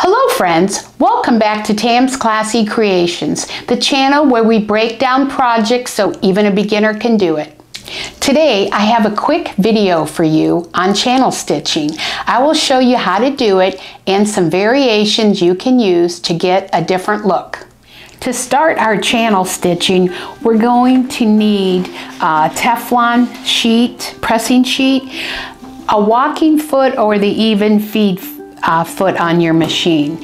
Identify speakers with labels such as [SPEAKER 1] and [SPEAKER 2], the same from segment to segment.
[SPEAKER 1] Hello friends, welcome back to Tam's Classy Creations, the channel where we break down projects so even a beginner can do it. Today I have a quick video for you on channel stitching. I will show you how to do it and some variations you can use to get a different look. To start our channel stitching, we're going to need a Teflon sheet, pressing sheet, a walking foot or the even feed foot on your machine.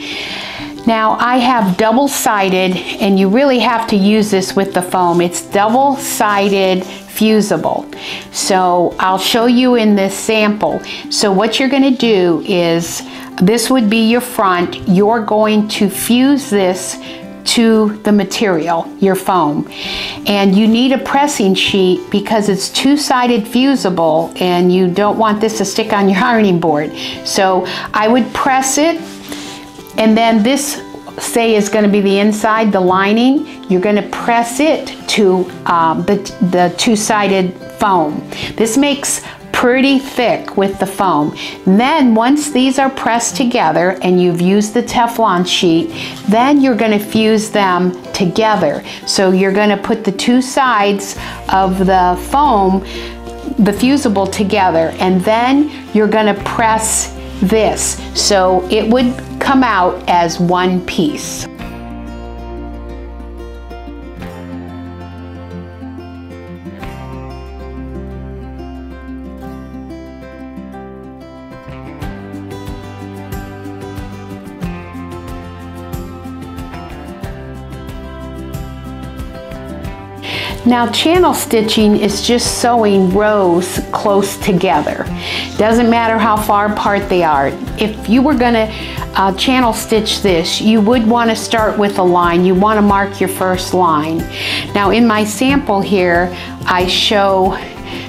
[SPEAKER 1] Now I have double-sided, and you really have to use this with the foam. It's double-sided fusible. So I'll show you in this sample. So what you're going to do is, this would be your front. You're going to fuse this to the material, your foam, and you need a pressing sheet because it's two-sided fusible and you don't want this to stick on your ironing board. So I would press it, and then this, say, is going to be the inside, the lining. You're going to press it to the two-sided foam. This makes pretty thick with the foam. Then once these are pressed together and you've used the Teflon sheet, then you're going to fuse them together. So you're going to put the two sides of the foam, the fusible, together, and then you're going to press this so it would come out as one piece. Now channel stitching is just sewing rows close together. Doesn't matter how far apart they are. If you were going to channel stitch this, you would want to start with a line. You want to mark your first line. Now in my sample here, I show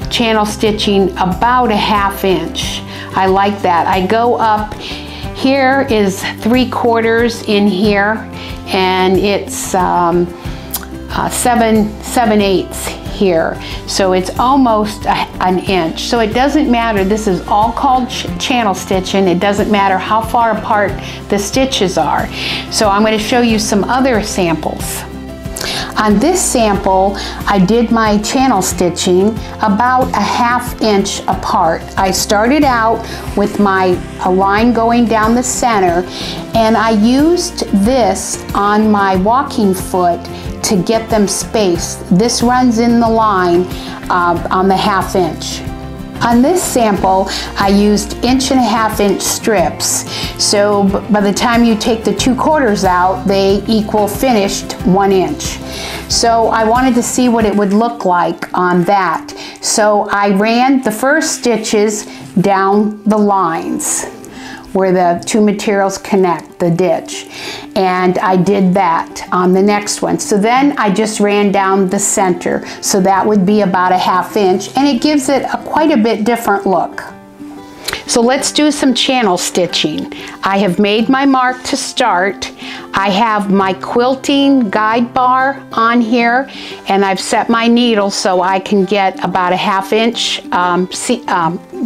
[SPEAKER 1] channel stitching about a ½ inch. I like that. I go up, here is 3/4 in here, and it's 7/8 here, so it's almost an inch. So it doesn't matter. This is all called channel stitching. It doesn't matter how far apart the stitches are. So I'm going to show you some other samples. On this sample, I did my channel stitching about a ½ inch apart. I started out with a line going down the center, and I used this on my walking foot to get them spaced. This runs in the line on the ½ inch. On this sample, I used 1.5 inch strips. So by the time you take the 2/4 out, they equal finished 1 inch. So I wanted to see what it would look like on that. So I ran the first stitches down the lines where the two materials connect, the ditch. And I did that on the next one. So then I just ran down the center. So that would be about a ½ inch, and it gives it quite a bit different look. So let's do some channel stitching. I have made my mark to start. I have my quilting guide bar on here, and I've set my needle so I can get about a ½ inch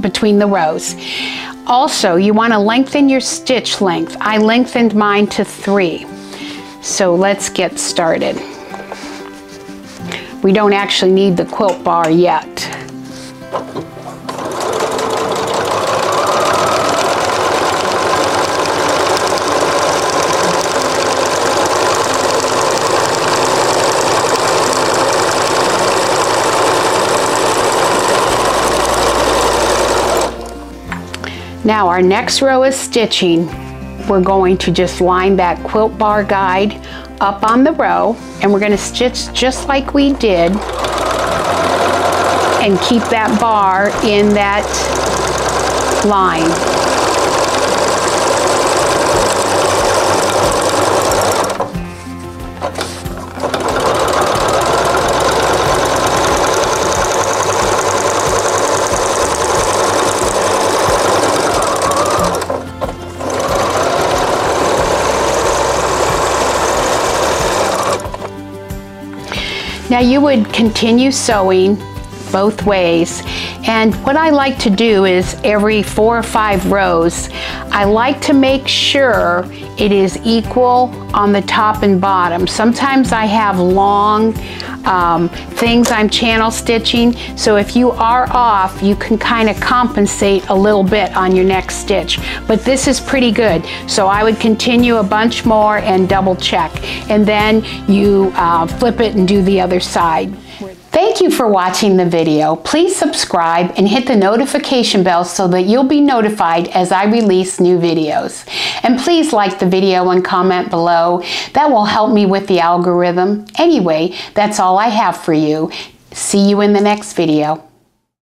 [SPEAKER 1] between the rows. Also, you want to lengthen your stitch length. I lengthened mine to 3. So let's get started. We don't actually need the quilt bar yet. Now our next row is stitching. We're going to just line that quilt bar guide up on the row, and we're going to stitch just like we did and keep that bar in that line. Now you would continue sewing both ways, and what I like to do is every 4 or 5 rows I like to make sure it is equal on the top and bottom. Sometimes I have long things I'm channel stitching, so if you are off, you can kind of compensate a little bit on your next stitch. But this is pretty good, so I would continue a bunch more and double check, and then you flip it and do the other side. Thank you for watching the video. Please subscribe and hit the notification bell so that you'll be notified as I release new videos. And please like the video and comment below. That will help me with the algorithm. Anyway, that's all I have for you. See you in the next video.